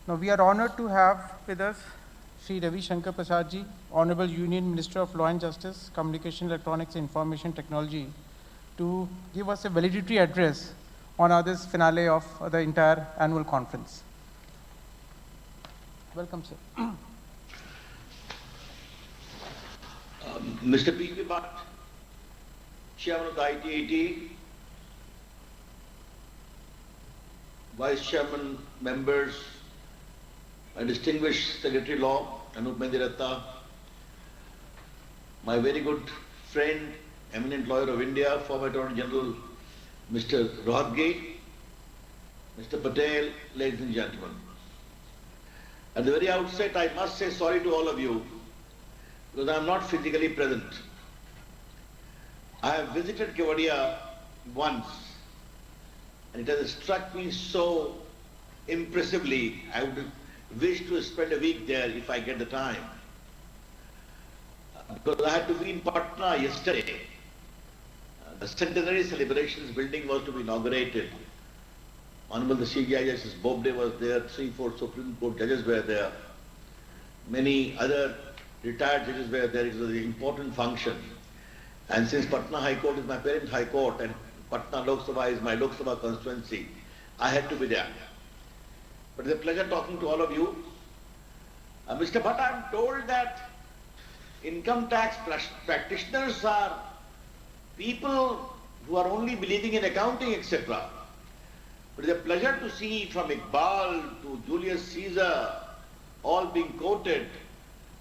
Now, we are honored to have with us Sri Ravi Shankar Prasad ji, Honorable Union Minister of Law and Justice, Communication, Electronics, and Information Technology, to give us a valedictory address on this finale of the entire annual conference. Welcome, sir. Mr. P.P. Bhatt, Chairman of the ITAT, Vice Chairman, members, my distinguished Secretary Law, Anup Mendiratta, my very good friend, eminent lawyer of India, former Attorney General, Mr. Rohatgi, Mr. Patel, ladies and gentlemen. At the very outset, I must say sorry to all of you because I am not physically present. I have visited Kevadia once and it has struck me so impressively. I would wish to spend a week there if I get the time. Because I had to be in Patna yesterday. The centenary celebrations building was to be inaugurated. Honorable the CBI Justice Bobde was there, 3/4 Supreme Court judges were there. Many other retired judges were there. It was an important function. And since Patna High Court is my parent High Court and Patna Lok Sabha is my Lok Sabha constituency, I had to be there. But it's a pleasure talking to all of you. Mr. Bhatt, I am told that income tax practitioners are people who are only believing in accounting, etc. But it's a pleasure to see from Iqbal to Julius Caesar all being quoted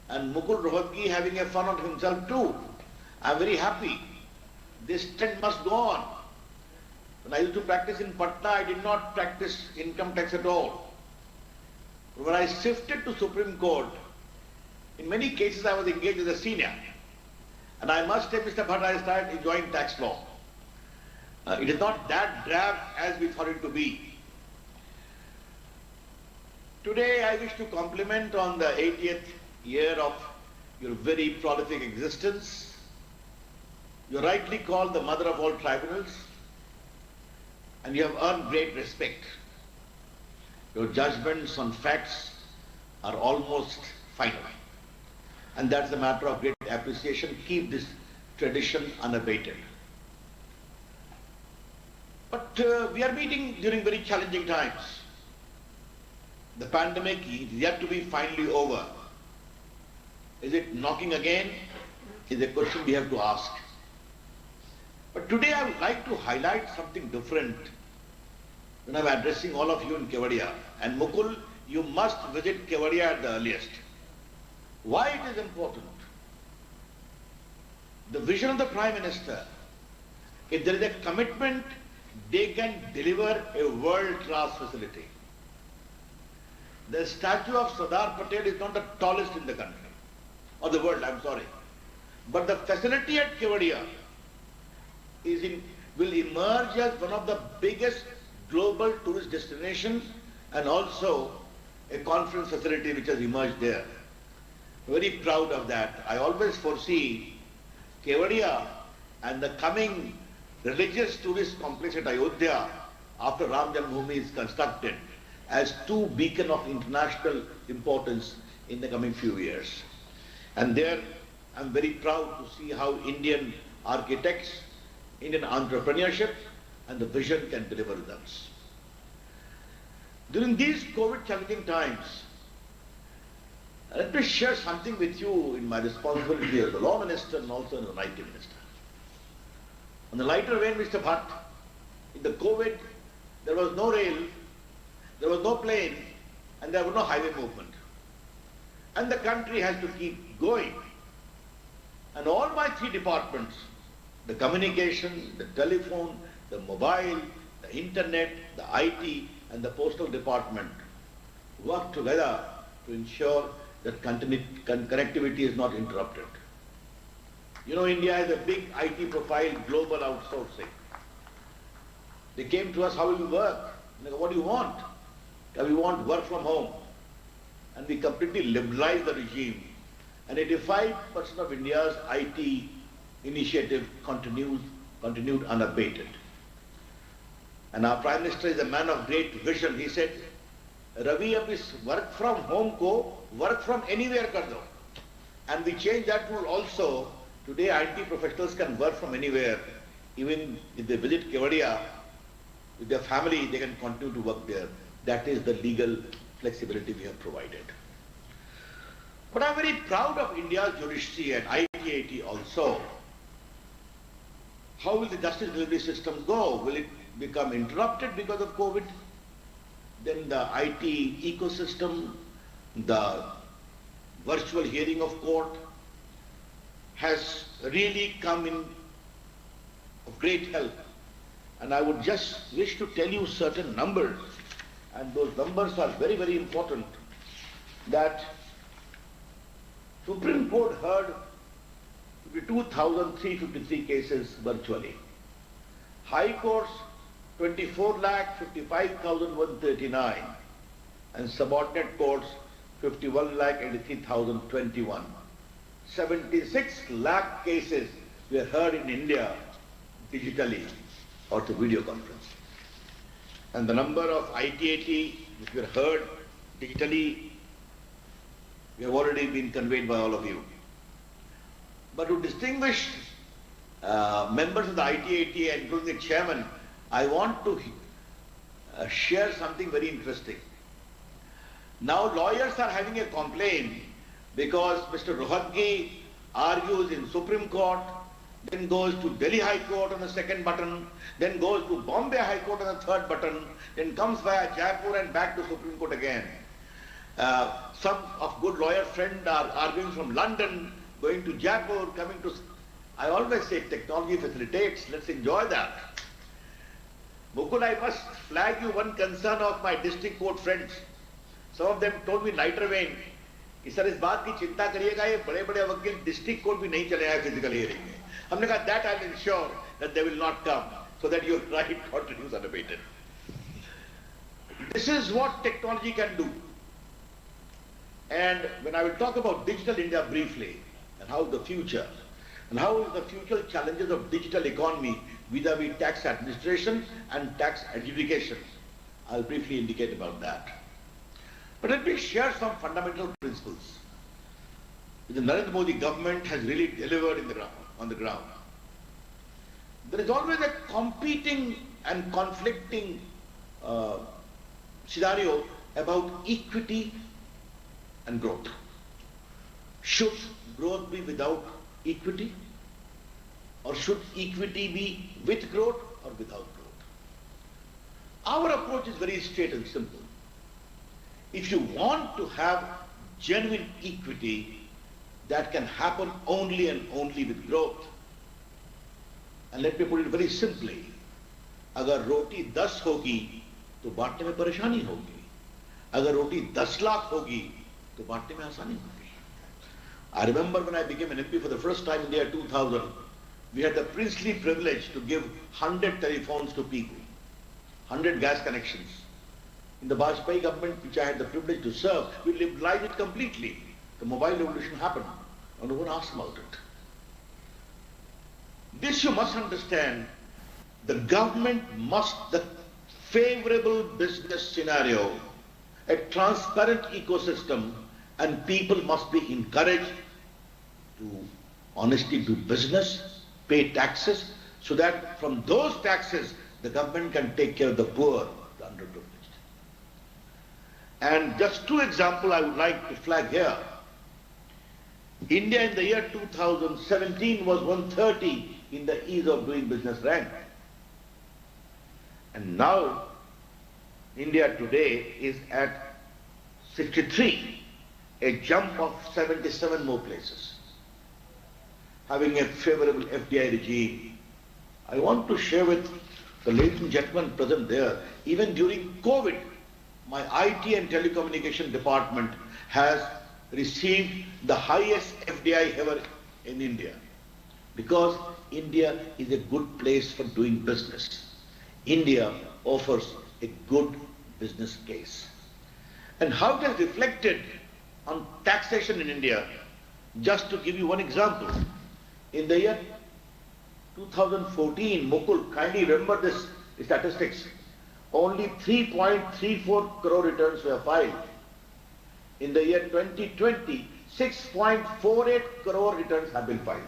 and Mukul Rohatgi having a fun on himself too. I'm very happy. This trend must go on. When I used to practice in Patna, I did not practice income tax at all. When I shifted to Supreme Court, in many cases I was engaged as a senior. And I must say, Mr. Bhatt, I started enjoying tax law. It is not that drab as we thought it to be. Today I wish to compliment on the 80th year of your very prolific existence. You are rightly called the mother of all tribunals and you have earned great respect. Your judgments on facts are almost final. And that's a matter of great appreciation. Keep this tradition unabated. But we are meeting during very challenging times. The pandemic is yet to be finally over. Is it knocking again? Is a question we have to ask. But today I would like to highlight something different when I'm addressing all of you in Kevadia. And Mukul, you must visit Kevadia at the earliest. Why it is important? The vision of the Prime Minister, if there is a commitment, they can deliver a world-class facility. The statue of Sardar Patel is not the tallest in the country, or the world, I'm sorry. But the facility at Kevadia will emerge as one of the biggest global tourist destinations and also a conference facility which has emerged there. Very proud of that. I always foresee Kevadia and the coming religious tourist complex at Ayodhya after Ram Janmabhoomi is constructed as two beacons of international importance in the coming few years. And there I'm very proud to see how Indian architects, Indian entrepreneurship and the vision can deliver results. During these COVID challenging times, let me share something with you in my responsibility as the Law Minister and also as the IT Minister. On the lighter vein, Mr. Bhatt, in the COVID, there was no rail, there was no plane, and there was no highway movement. And the country has to keep going. And all my three departments, the communication, the telephone, the mobile, the internet, the IT, and the postal department work together to ensure that connectivity is not interrupted. You know, India has a big IT profile, global outsourcing. They came to us, how will we work? They go, what do you want? We want work from home. And we completely liberalized the regime. And 85% of India's IT initiative continued unabated. And our Prime Minister is a man of great vision. He said, Ravi अब इस work from home को work from anywhere कर दो. And we change that rule also. Today IT professionals can work from anywhere. Even if they visit Kevadia with their family, they can continue to work there. That is the legal flexibility we have provided. But I'm very proud of India's judiciary and ITAT also. How will the justice delivery system go? Will it become interrupted because of COVID? Then the IT ecosystem, the virtual hearing of court has really come in of great help. And I would just wish to tell you certain numbers, and those numbers are very, very important, that Supreme Court heard 2,353 cases virtually. High Courts 24,55,139, and subordinate courts 51,83,021. 76 lakh cases were heard in India digitally or to video conference. And the number of ITAT which were heard digitally, we have already been conveyed by all of you. But to distinguish members of the ITAT, including the chairman, I want to share something very interesting. Now lawyers are having a complaint because Mr. Rohatgi argues in Supreme Court, then goes to Delhi High Court on the second button, then goes to Bombay High Court on the third button, then comes via Jaipur and back to Supreme Court again. Some of good lawyer friends are arguing from London, going to Jaipur, coming to... I always say technology facilitates, let's enjoy that. Mukul, I must flag you one concern of my district court friends. Some of them told me lighter vein कि sir इस बात की चिंता करिएगा ये बड़े-बड़े वकील district court भी नहीं चले आए फिजिकल हियरिंग में. हमने कहा that I'll ensure that they will not come so that your right continues unabated. This is what technology can do. And when I will talk about digital India briefly and how the future and how the future challenges of digital economy vis-a-vis tax administration and tax adjudication, I'll briefly indicate about that. But let me share some fundamental principles. The Narendra Modi government has really delivered on the ground. There is always a competing and conflicting scenario about equity and growth. Should growth be without equity? Or should equity be with growth or without growth? Our approach is very straight and simple. If you want to have genuine equity, that can happen only and only with growth. And let me put it very simply. अगर रोटी 10 होगी तो बांटने में परेशानी होगी. अगर रोटी 10 लाख होगी तो बांटने में आसानी होगी. I remember when I became an MP for the first time in the year 2000, we had the princely privilege to give 100 telephones to people, 100 gas connections. In the Vajpayee government, which I had the privilege to serve, we liberalized it completely. The mobile revolution happened, and no one asked about it. This you must understand, the government must, the favorable business scenario, a transparent ecosystem, and people must be encouraged to honestly do business, pay taxes, so that from those taxes, the government can take care of the poor, the underprivileged. And just two examples I would like to flag here. India in the year 2017 was 130 in the ease of doing business rank. And now, India today is at 63, a jump of 77 more places. Having a favorable FDI regime. I want to share with the ladies and gentlemen present there, even during COVID, my IT and telecommunication department has received the highest FDI ever in India. Because India is a good place for doing business. India offers a good business case. And how it has reflected on taxation in India, just to give you one example. In the year 2014, Mukul, kindly remember this statistics, only 3.34 crore returns were filed. In the year 2020, 6.48 crore returns have been filed.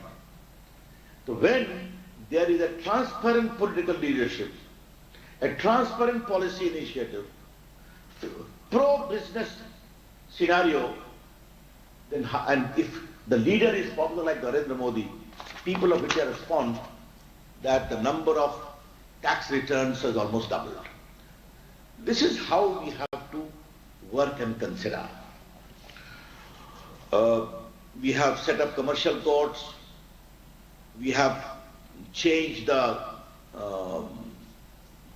So when there is a transparent political leadership, a transparent policy initiative, pro-business scenario, then, and if the leader is popular like Narendra Modi, people of India respond that the number of tax returns has almost doubled. This is how we have to work and consider. We have set up commercial courts. We have changed the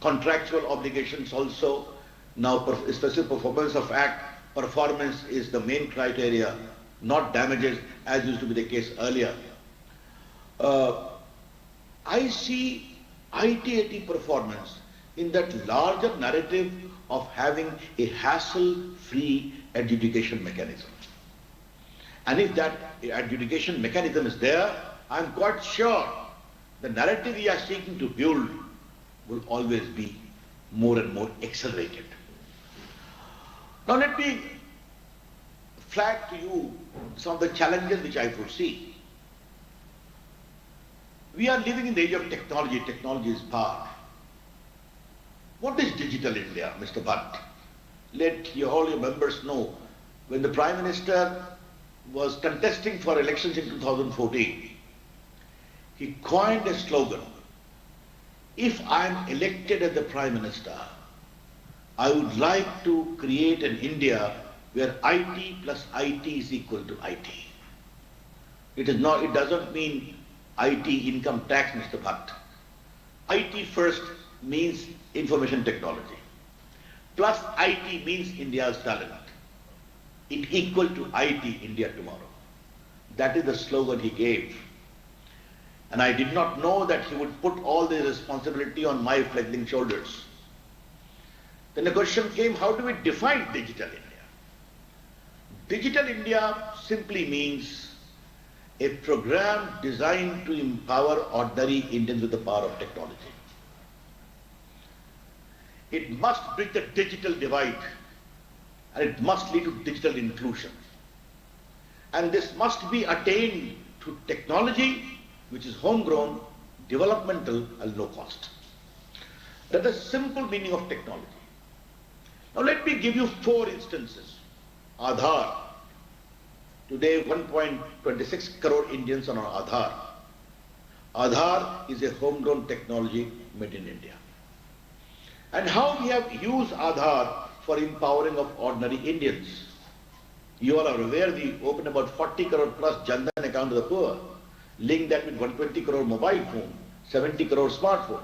contractual obligations also. Now, special performance of act, performance is the main criteria, not damages as used to be the case earlier. I see IT performance in that larger narrative of having a hassle-free adjudication mechanism. And if that adjudication mechanism is there, I'm quite sure the narrative we are seeking to build will always be more and more accelerated. Now let me flag to you some of the challenges which I foresee. We are living in the age of technology. Technology is power. What is digital India, Mr. Bhatt? Let all your members know, when the Prime Minister was contesting for elections in 2014, he coined a slogan, if I am elected as the Prime Minister, I would like to create an India where IT plus IT is equal to IT. It doesn't mean IT income tax, Mr. Bhatt. IT first means information technology. Plus IT means India's talent. It equal to IT, India tomorrow. That is the slogan he gave. And I did not know that he would put all the responsibility on my fledgling shoulders. Then the question came, how do we define digital India? Digital India simply means a program designed to empower ordinary Indians with the power of technology. It must bridge the digital divide, and it must lead to digital inclusion. And this must be attained through technology which is homegrown, developmental, and low cost. That is the simple meaning of technology. Now let me give you 4 instances. Aadhaar. Today 1.26 crore Indians are on Aadhaar. Aadhaar is a homegrown technology made in India. And how we have used Aadhaar for empowering of ordinary Indians. You all are aware we opened about 40 crore plus Jan Dhan account to the poor, link that with 120 crore mobile phone, 70 crore smartphone.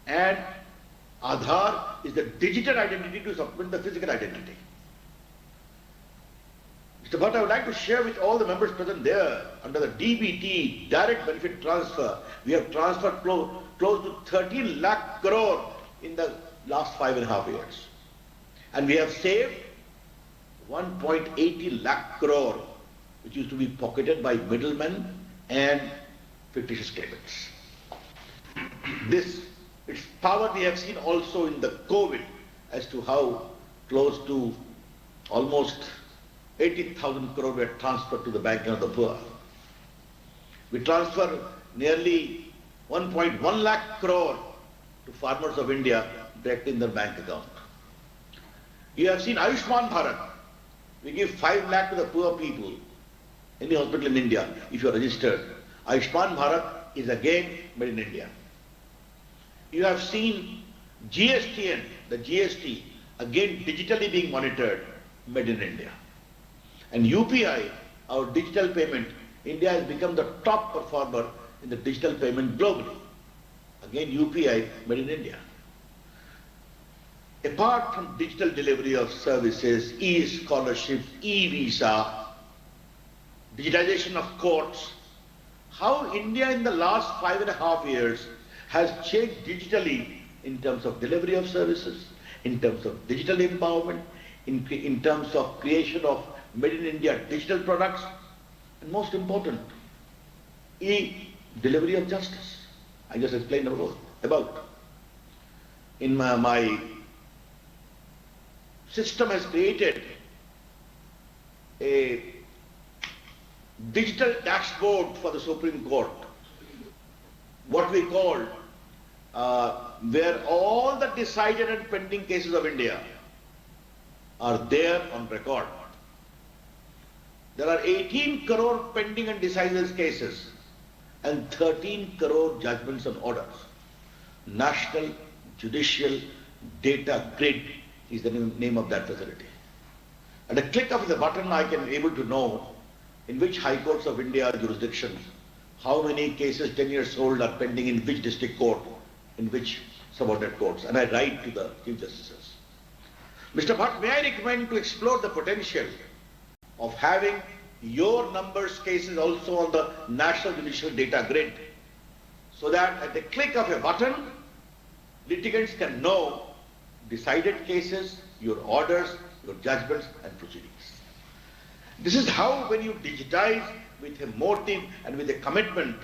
And Aadhaar is the digital identity to supplement the physical identity. Mr. Bhatt, I would like to share with all the members present there, under the DBT, direct benefit transfer, we have transferred close to 13 lakh crore in the last 5.5 years. And we have saved 1.80 lakh crore, which used to be pocketed by middlemen and fictitious claimants. Its power we have seen also in the COVID as to how close to almost 80,000 crore were transferred to the bank of the poor. We transfer nearly 1.1 lakh crore to farmers of India directly in their bank account. You have seen Ayushman Bharat. We give 5 lakh to the poor people. Any hospital in India, if you are registered, Ayushman Bharat is again made in India. You have seen GSTN, the GST, again digitally being monitored, made in India. And UPI, our digital payment, India has become the top performer in the digital payment globally. Again, UPI made in India. Apart from digital delivery of services, e-scholarships, e-visa, digitization of courts, how India in the last 5.5 years has changed digitally in terms of delivery of services, in terms of digital empowerment, in terms of creation of made in India digital products, and most important, delivery of justice. I just explained about. in my system has created a digital dashboard for the Supreme Court, what we call where all the decided and pending cases of India are there on record. There are 18 crore pending and decided cases and 13 crore judgments and orders. National Judicial Data Grid is the name of that facility. At a click of the button, I can be able to know in which high courts of India jurisdictions, how many cases 10 years old are pending in which district court, in which subordinate courts, and I write to the Chief Justices. Mr. Bhatt, may I recommend to explore the potential of having your numbers cases also on the National Judicial Data Grid, so that at the click of a button, litigants can know decided cases, your orders, your judgments and proceedings. This is how, when you digitize with a motive and with a commitment,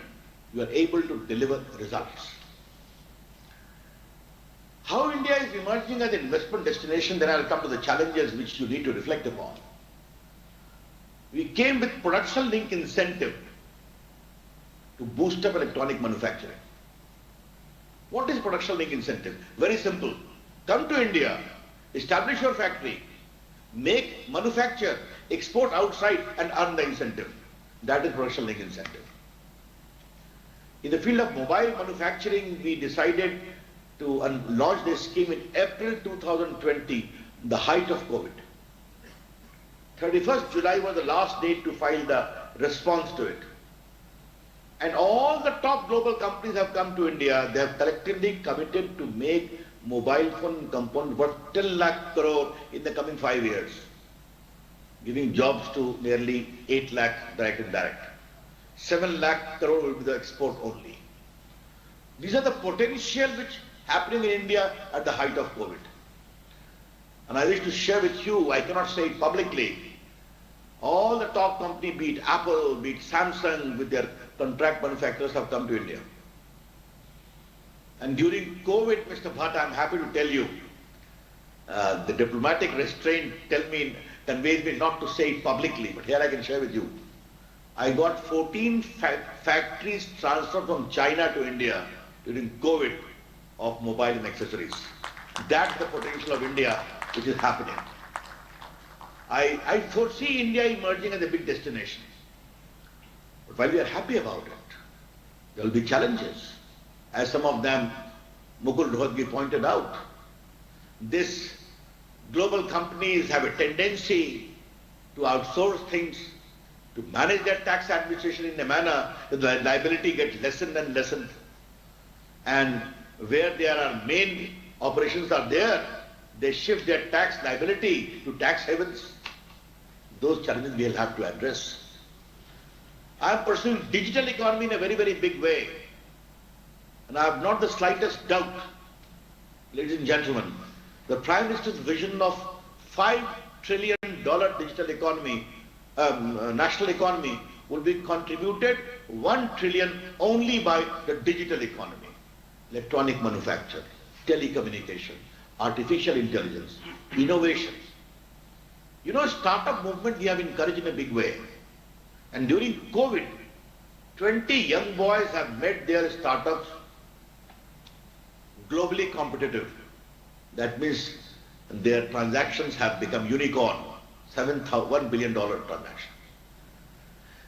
you are able to deliver results. How India is emerging as an investment destination, then I'll come to the challenges which you need to reflect upon. We came with production link incentive to boost up electronic manufacturing. What is production link incentive? Very simple. Come to India, establish your factory, make, manufacture, export outside and earn the incentive. That is production link incentive. In the field of mobile manufacturing, we decided to launch this scheme in April 2020, the height of COVID. 31st July was the last date to file the response to it. And all the top global companies have come to India. They have collectively committed to make mobile phone component worth 10 lakh crore in the coming 5 years, giving jobs to nearly 8 lakh direct and indirect. 7 lakh crore will be the export only. These are the potential which happening in India at the height of COVID. And I wish to share with you, I cannot say it publicly, all the top companies, be it Apple, be it Samsung, with their contract manufacturers have come to India. And during COVID, Mr. Bhatt, I'm happy to tell you, the diplomatic restraint conveys me not to say it publicly, but here I can share with you. I got 14 factories transferred from China to India during COVID of mobile and accessories. That's the potential of India which is happening. I foresee India emerging as a big destination. But while we are happy about it, there will be challenges. As some of them Mukul Rohatgi pointed out, these global companies have a tendency to outsource things, to manage their tax administration in a manner that the liability gets lessened and lessened. And where there are main operations are there, they shift their tax liability to tax havens. Those challenges we will have to address. I am pursuing digital economy in a very, very big way. And I have not the slightest doubt, ladies and gentlemen, the Prime Minister's vision of $5 trillion digital economy, national economy, will be contributed 1 trillion only by the digital economy, electronic manufacture, telecommunication, artificial intelligence, innovation. You know, startup movement we have encouraged in a big way. And during COVID, 20 young boys have made their startups globally competitive. That means their transactions have become unicorn, $1 billion transaction.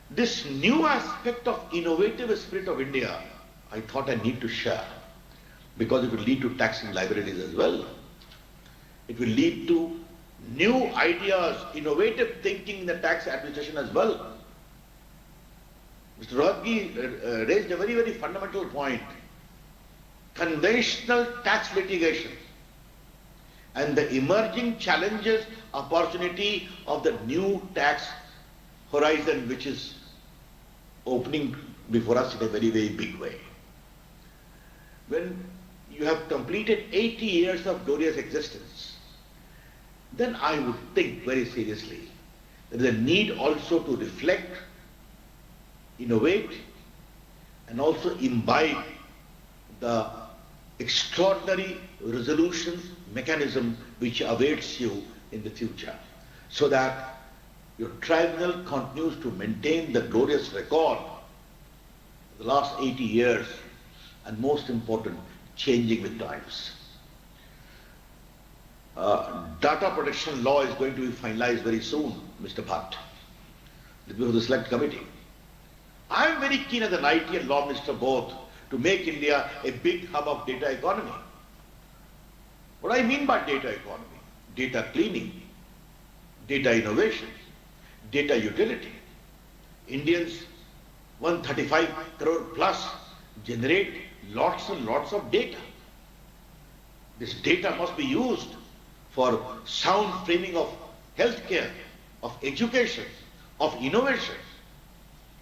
This new aspect of innovative spirit of India, I thought I need to share, because it will lead to taxing liabilities as well. It will lead to new ideas, innovative thinking in the tax administration as well. Mr. Rohatgi raised a very, very fundamental point. Conventional tax litigation and the emerging challenges, opportunity of the new tax horizon which is opening before us in a very, very big way. When you have completed 80 years of glorious existence, then I would think very seriously there is a need also to reflect, innovate, and also imbibe the extraordinary resolution mechanism which awaits you in the future, so that your tribunal continues to maintain the glorious record of the last 80 years, and most important, changing with times. Data protection law is going to be finalized very soon, Mr. Bhatt, before the select committee. I am very keen as an IT and law minister both to make India a big hub of data economy. What I mean by data economy? Data cleaning, data innovation, data utility. Indians, 135 crore plus, generate lots and lots of data. This data must be used for sound framing of healthcare, of education, of innovation.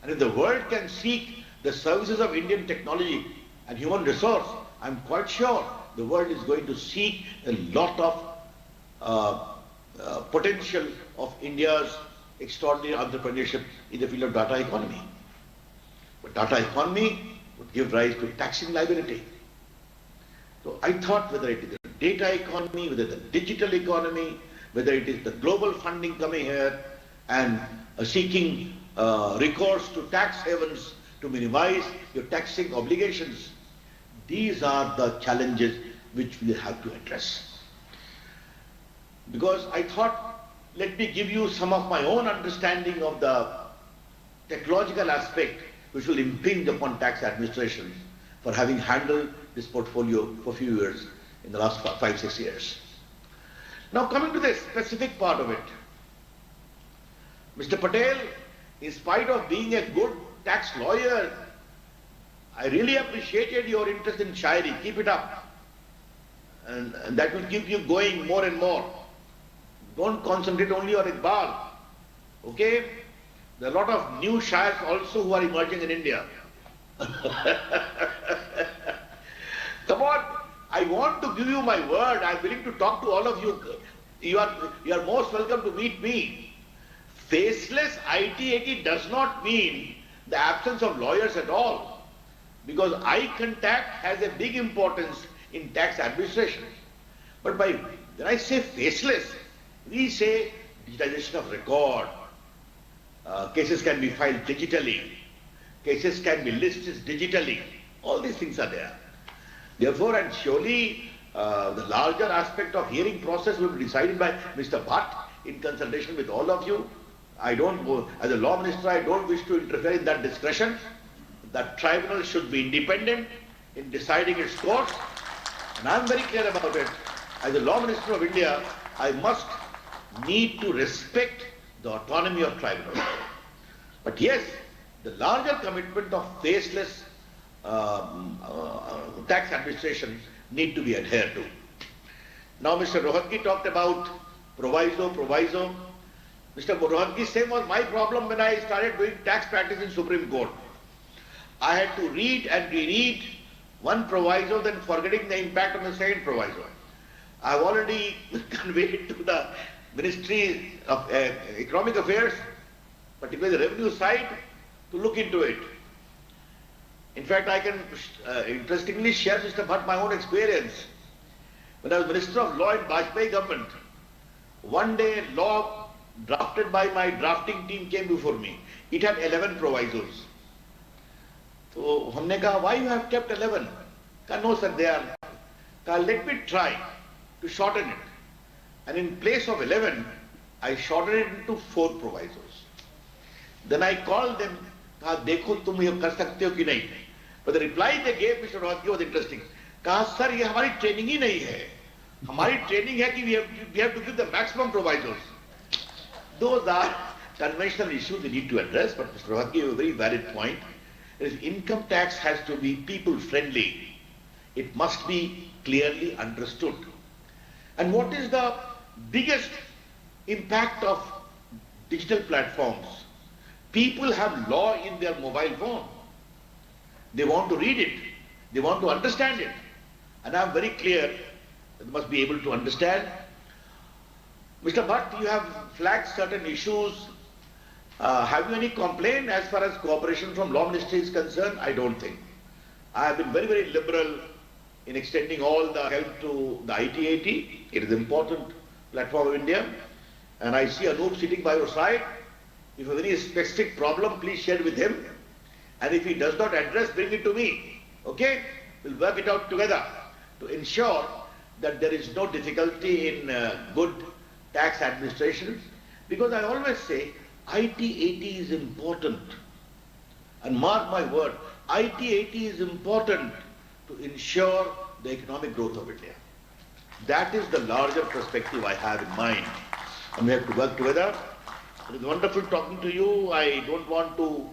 And if the world can seek the services of Indian technology and human resource, I'm quite sure the world is going to seek a lot of potential of India's extraordinary entrepreneurship in the field of data economy. But data economy would give rise to taxing liability. So I thought whether it is the data economy, whether the digital economy, whether it is the global funding coming here and seeking recourse to tax havens to minimize your taxing obligations, these are the challenges which we have to address. Because I thought, let me give you some of my own understanding of the technological aspect which will impinge upon tax administration for having handled this portfolio for a few years in the last 5-6 years. Now coming to the specific part of it, Mr. Patel, in spite of being a good tax lawyer, I really appreciated your interest in Shairi. Keep it up. And that will keep you going more and more. Don't concentrate only on Iqbal. Okay? There are a lot of new Shairs also who are emerging in India. Come on, I want to give you my word. I'm willing to talk to all of you. You are most welcome to meet me. Faceless IT does not mean the absence of lawyers at all, because eye contact has a big importance in tax administration. But when I say faceless, we say digitization of record. Cases can be filed digitally. Cases can be listed digitally. All these things are there. Therefore, and surely the larger aspect of hearing process will be decided by Mr. Bhatt in consultation with all of you. I don't, as a law minister, I don't wish to interfere in that discretion. That tribunal should be independent in deciding its course. And I'm very clear about it. As a law minister of India, I must need to respect the autonomy of tribunals. But yes, the larger commitment of faceless tax administration need to be adhered to. Now Mr. Rohatgi talked about proviso. Mr. Rohatgi, same was my problem when I started doing tax practice in Supreme Court. I had to read and reread one proviso, then forgetting the impact on the second proviso. I've already conveyed to the Ministry of Economic Affairs, particularly the revenue side, to look into it. In fact, I can interestingly share, Mr. Bhatt, my own experience. When I was Minister of Law in Vajpayee government, one day law drafted by my drafting team came before me. It had 11 provisos. So, हमने कहा, why you have kept 11? कहा, no sir, they are. कहा, let me try to shorten it. And in place of 11, I shortened it into 4 provisos. Then I called them, कहा, देखो तुम ये कर सकते हो कि नहीं. But the reply they gave, Mr. Rohatgi, was interesting. कहा, sir, ये हमारी training ही नहीं है. हमारी training है कि we have to give the maximum provisos. Those are conventional issues we need to address, but Mr. Rohatgi gave a very valid point. Income tax has to be people friendly. It must be clearly understood. And what is the biggest impact of digital platforms? People have law in their mobile phone. They want to read it. They want to understand it. And I'm very clear that they must be able to understand. Mr. Bhatt, you have flagged certain issues. Have you any complaint as far as cooperation from Law Ministry is concerned? I don't think. I have been very, very liberal in extending all the help to the ITAT. It is an important platform of India. And I see Anup sitting by your side. If you have any specific problem, please share it with him. And if he does not address, bring it to me. Okay? We'll work it out together to ensure that there is no difficulty in good tax administration. Because I always say, ITAT is important. And mark my word, ITAT is important to ensure the economic growth of India. That is the larger perspective I have in mind. And we have to work together. It is wonderful talking to you. I don't want to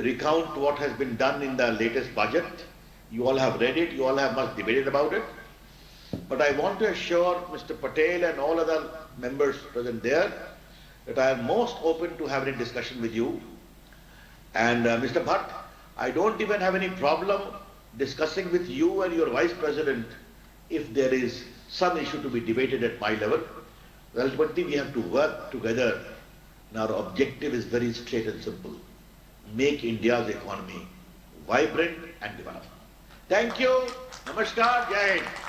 recount what has been done in the latest budget. You all have read it. You all have much debated about it. But I want to assure Mr. Patel and all other members present there that I am most open to having a discussion with you. And Mr. Bhatt, I don't even have any problem discussing with you and your Vice President if there is some issue to be debated at my level. Ultimately, we have to work together. And our objective is very straight and simple. Make India's economy vibrant and developed. Thank you. Namaskar. Jai Hind.